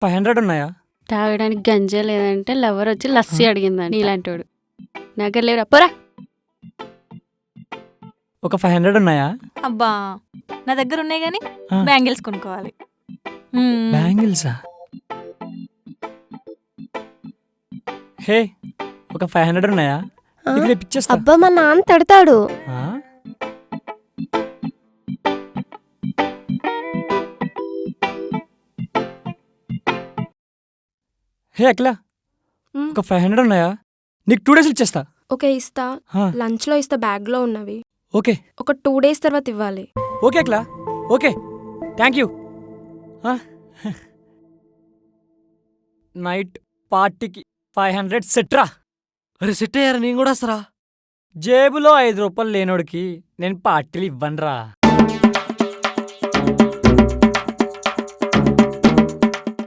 500 ఉన్నాయా? తాగడానికి గంజే లేదంటే లవర్ వచ్చి లస్సీ అడిగిందండి ఇలాంటోడు. నా దగ్గర లేవురా పోరా. ఒక 500 ఉన్నాయా? అబ్బా నా దగ్గర ఉన్నాయి కానీ ఆ. బ్యాంగిల్స్ కొనుక్కోవాలి. బ్యాంగిల్సా? హే, ఒక 500 ఉన్నాయా? ఆ? నీకు రేపు ఇచ్చేస్తా. అబ్బా మా నాన్న తిడతాడు. ఆ? హే అఖిల, మ్, ఒక 500 ఉన్నాయా? నీకు 2 డేస్ ఇచ్చేస్తా. ఓకే ఇస్తా. ఆ, లంచ్ లో ఇస్తా, బ్యాగ్ లో ఉన్నవి. ఓకే ఒక 2 days తర్వాత ఇవ్వాలి. Okay Akhila, okay, thank you. Night పార్టీకి 500 సెట్రా. అరే సెట్ అయ్యారా, నేను కూడా వస్తారా? జేబులో 5 రూపాయలు లేనోడికి నేను పార్టీలు ఇవ్వనురా.